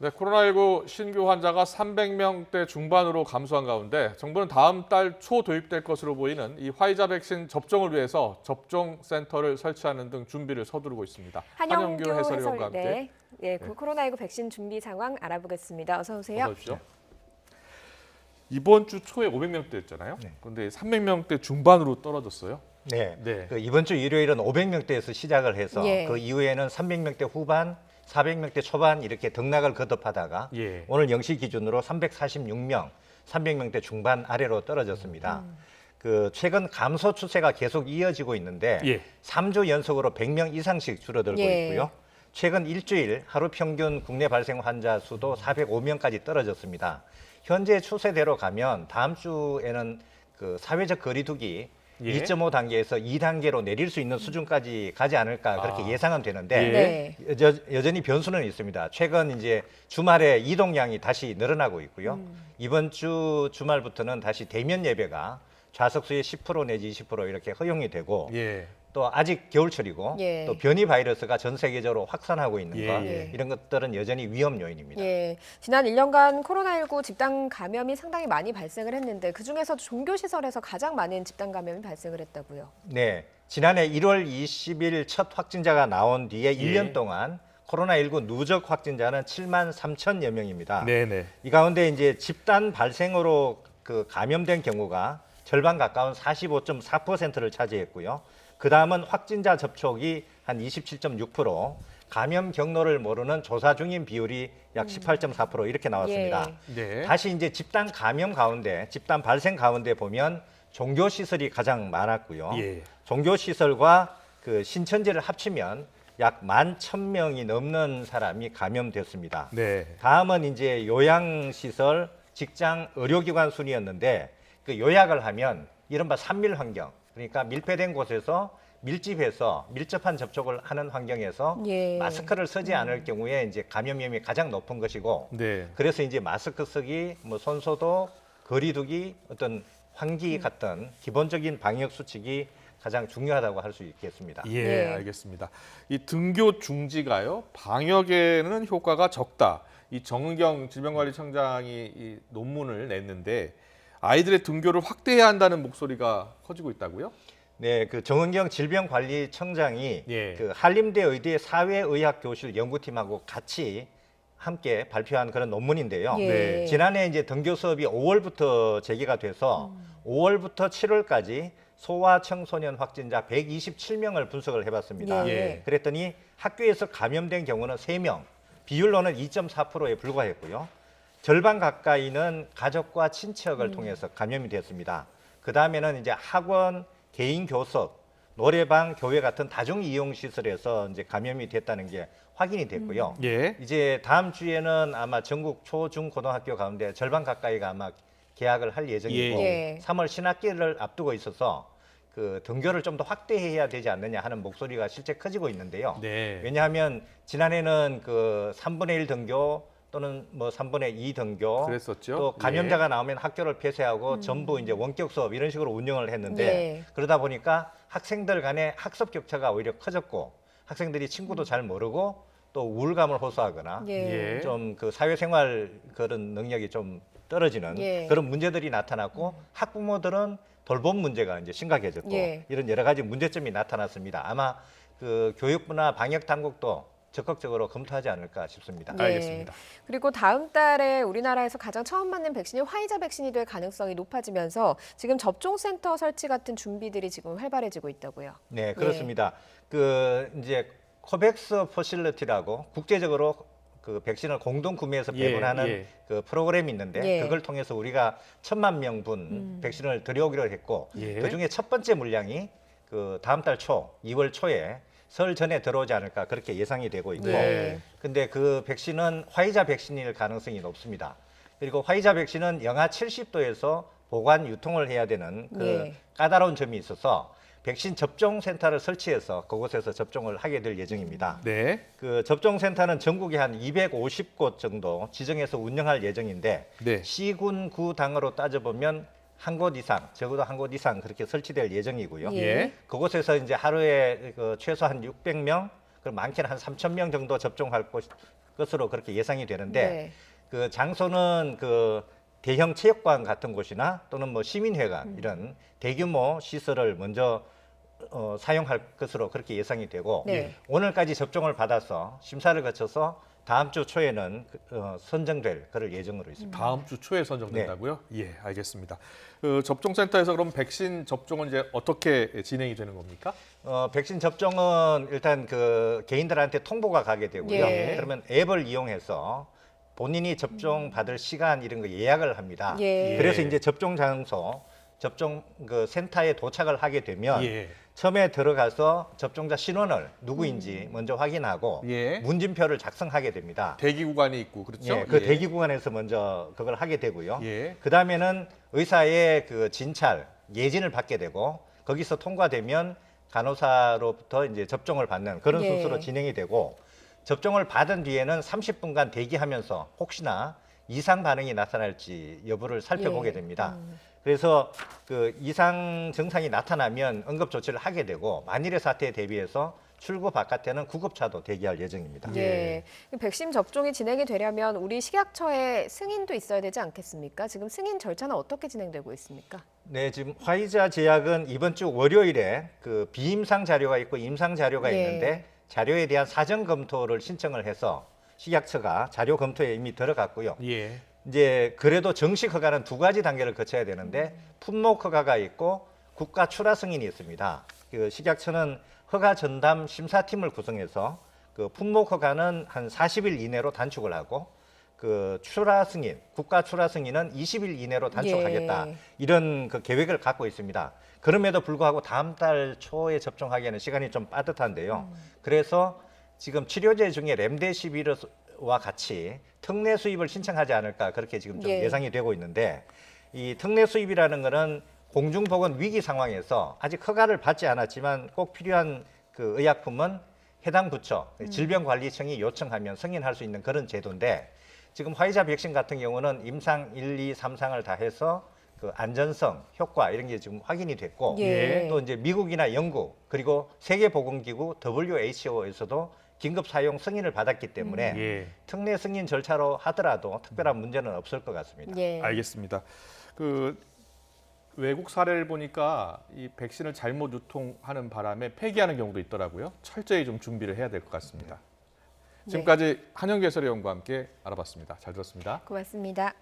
네, 코로나19 신규 환자가 300명대 중반으로 감소한 가운데 정부는 다음 달 초 도입될 것으로 보이는 이 화이자 백신 접종을 위해서 접종센터를 설치하는 등 준비를 서두르고 있습니다. 한영규 해설위원과 함께 코로나19 백신 준비 상황 알아보겠습니다. 어서 오세요. 어서 오십시오. 이번 주 초에 500명대였잖아요. 네. 그런데 300명대 중반으로 떨어졌어요. 네. 네. 그 이번 주 일요일은 500명대에서 시작을 해서 예. 그 이후에는 300명대 후반, 400명대 초반 이렇게 등락을 거듭하다가 예. 오늘 0시 기준으로 346명, 300명대 중반 아래로 떨어졌습니다. 그 최근 감소 추세가 계속 이어지고 있는데 예. 3주 연속으로 100명 이상씩 줄어들고 예. 있고요. 최근 일주일 하루 평균 국내 발생 환자 수도 405명까지 떨어졌습니다. 현재 추세대로 가면 다음 주에는 그 사회적 거리두기 예. 2.5단계에서 2단계로 내릴 수 있는 수준까지 가지 않을까 그렇게 예상은 되는데 네. 여전히 변수는 있습니다. 최근 이제 주말에 이동량이 다시 늘어나고 있고요. 이번 주 주말부터는 다시 대면 예배가 좌석수의 10% 내지 20% 이렇게 허용이 되고 예. 또 아직 겨울철이고 예. 또 변이 바이러스가 전 세계적으로 확산하고 있는 예, 것 예. 이런 것들은 여전히 위험 요인입니다. 예, 지난 1년간 코로나19 집단 감염이 상당히 많이 발생을 했는데 그중에서 종교시설에서 가장 많은 집단 감염이 발생을 했다고요. 네, 지난해 1월 20일 첫 확진자가 나온 뒤에 예. 1년 동안 코로나19 누적 확진자는 7만 3천여 명입니다. 네네. 이 가운데 이제 집단 발생으로 그 감염된 경우가 절반 가까운 45.4%를 차지했고요. 그 다음은 확진자 접촉이 한 27.6%, 감염 경로를 모르는 조사 중인 비율이 약 18.4% 이렇게 나왔습니다. 예. 네. 다시 이제 집단 감염 가운데, 집단 발생 가운데 보면 종교 시설이 가장 많았고요. 예. 종교 시설과 그 신천지를 합치면 약 11,000명이 넘는 사람이 감염됐습니다. 네. 다음은 이제 요양 시설, 직장, 의료기관 순이었는데 그 요약을 하면 이른바 산밀 환경, 그러니까 밀폐된 곳에서 밀집해서 밀접한 접촉을 하는 환경에서 예. 마스크를 쓰지 않을 경우에 이제 감염 위험이 가장 높은 것이고 네. 그래서 이제 마스크 쓰기, 뭐 손소독, 거리두기, 어떤 환기 같은 기본적인 방역 수칙이 가장 중요하다고 할 수 있겠습니다. 예, 네. 알겠습니다. 이 등교 중지가요, 방역에는 효과가 적다. 이 정은경 질병관리청장이 이 논문을 냈는데 아이들의 등교를 확대해야 한다는 목소리가 커지고 있다고요? 네, 그 정은경 질병관리청장이 예. 그 한림대 의대 사회의학교실 연구팀하고 같이 함께 발표한 그런 논문인데요. 예. 네. 지난해 이제 등교 수업이 5월부터 재개가 돼서 5월부터 7월까지 소아 청소년 확진자 127명을 분석을 해봤습니다. 예. 그랬더니 학교에서 감염된 경우는 3명, 비율로는 2.4%에 불과했고요. 절반 가까이는 가족과 친척을 통해서 감염이 됐습니다. 그 다음에는 이제 학원, 개인 교섭, 노래방, 교회 같은 다중 이용 시설에서 이제 감염이 됐다는 게 확인이 됐고요. 예. 이제 다음 주에는 아마 전국 초, 중, 고등학교 가운데 절반 가까이가 아마 개학을 할 예정이고 예. 3월 신학기를 앞두고 있어서 그 등교를 좀 더 확대해야 되지 않느냐 하는 목소리가 실제 커지고 있는데요. 네. 왜냐하면 지난해는 그 3분의 1 등교 또는 뭐 3분의 2 등교 그랬었죠. 또 감염자가 나오면 학교를 폐쇄하고 전부 이제 원격 수업 이런 식으로 운영을 했는데 예. 그러다 보니까 학생들 간의 학습 격차가 오히려 커졌고 학생들이 친구도 잘 모르고 또 우울감을 호소하거나 예. 예. 좀 그 사회생활 그런 능력이 좀 떨어지는 예. 그런 문제들이 나타났고 학부모들은 돌봄 문제가 이제 심각해졌고 예. 이런 여러 가지 문제점이 나타났습니다. 아마 그 교육부나 방역 당국도 적극적으로 검토하지 않을까 싶습니다. 예. 알겠습니다. 그리고 다음 달에 우리나라에서 가장 처음 맞는 백신이 화이자 백신이 될 가능성이 높아지면서 지금 접종센터 설치 같은 준비들이 지금 활발해지고 있다고요. 네, 그렇습니다. 그 이제 코백스 퍼실리티라고 국제적으로 그 백신을 공동 구매해서 예, 배분하는 예. 그 프로그램이 있는데 예. 그걸 통해서 우리가 1,000만 명분 백신을 들여오기로 했고 예. 그중에 첫 번째 물량이 그 다음 달 초, 2월 초에 설 전에 들어오지 않을까 그렇게 예상이 되고 있고 네. 근데 그 백신은 화이자 백신일 가능성이 높습니다. 그리고 화이자 백신은 영하 70도에서 보관 유통을 해야 되는 그 네. 까다로운 점이 있어서 백신 접종 센터를 설치해서 그곳에서 접종을 하게 될 예정입니다. 네. 그 접종 센터는 전국에 한 250곳 정도 지정해서 운영할 예정인데 네. 시군 구당으로 따져보면 한 곳 이상, 적어도 한 곳 이상 그렇게 설치될 예정이고요. 예. 예. 그곳에서 이제 하루에 그 최소한 600명, 그럼 많게는 한 3,000명 정도 접종할 것으로 그렇게 예상이 되는데 네. 그 장소는 그 대형 체육관 같은 곳이나 또는 뭐 시민회관 이런 대규모 시설을 먼저 사용할 것으로 그렇게 예상이 되고 네. 오늘까지 접종을 받아서 심사를 거쳐서 다음 주 초에는 선정될 그럴 예정으로 있습니다. 다음 주 초에 선정된다고요? 예, 알겠습니다. 그 접종센터에서 그럼 백신 접종은 이제 어떻게 진행이 되는 겁니까? 백신 접종은 일단 그 개인들한테 통보가 가게 되고요. 예. 그러면 앱을 이용해서 본인이 접종 받을 시간 이런 거 예약을 합니다. 예. 그래서 이제 접종 장소, 접종 그 센터에 도착을 하게 되면 예. 처음에 들어가서 접종자 신원을 누구인지 먼저 확인하고 예. 문진표를 작성하게 됩니다. 대기 구간이 있고 그렇죠? 예, 그 대기 구간에서 먼저 그걸 하게 되고요. 예. 그 다음에는 의사의 그 진찰, 예진을 받게 되고 거기서 통과되면 간호사로부터 이제 접종을 받는 그런 예. 순서로 진행이 되고 접종을 받은 뒤에는 30분간 대기하면서 혹시나 이상 반응이 나타날지 여부를 살펴보게 예. 됩니다. 그래서 그 이상 증상이 나타나면 응급 조치를 하게 되고 만일의 사태에 대비해서 출구 바깥에는 구급차도 대기할 예정입니다. 예. 백신 접종이 진행이 되려면 우리 식약처에 승인도 있어야 되지 않겠습니까? 지금 승인 절차는 어떻게 진행되고 있습니까? 네, 지금 화이자 제약은 이번 주 월요일에 그 비임상 자료가 있고 임상 자료가 예. 있는데 자료에 대한 사전 검토를 신청을 해서 식약처가 자료 검토에 이미 들어갔고요. 예. 이제 그래도 정식 허가는 두 가지 단계를 거쳐야 되는데 품목 허가가 있고 국가 출하 승인이 있습니다. 그 식약처는 허가 전담 심사팀을 구성해서 그 품목 허가는 한 40일 이내로 단축을 하고 그 출하 승인, 국가 출하 승인은 20일 이내로 단축하겠다. 예. 이런 그 계획을 갖고 있습니다. 그럼에도 불구하고 다음 달 초에 접종하기에는 시간이 좀 빠듯한데요. 그래서 지금 치료제 중에 렘데시비르와 같이 특례 수입을 신청하지 않을까 그렇게 지금 좀 예. 예상이 되고 있는데 이 특례 수입이라는 거는 공중보건 위기 상황에서 아직 허가를 받지 않았지만 꼭 필요한 그 의약품은 해당 부처 질병관리청이 요청하면 승인할 수 있는 그런 제도인데 지금 화이자 백신 같은 경우는 임상 1, 2, 3상을 다 해서 그 안전성, 효과 이런 게 지금 확인이 됐고 예. 또 이제 미국이나 영국 그리고 세계보건기구 WHO에서도 긴급 사용 승인을 받았기 때문에 예. 특례 승인 절차로 하더라도 특별한 문제는 없을 것 같습니다. 예. 알겠습니다. 그 외국 사례를 보니까 이 백신을 잘못 유통하는 바람에 폐기하는 경우도 있더라고요. 철저히 좀 준비를 해야 될 것 같습니다. 지금까지 한영개설위원과 함께 알아봤습니다. 잘 들었습니다. 고맙습니다.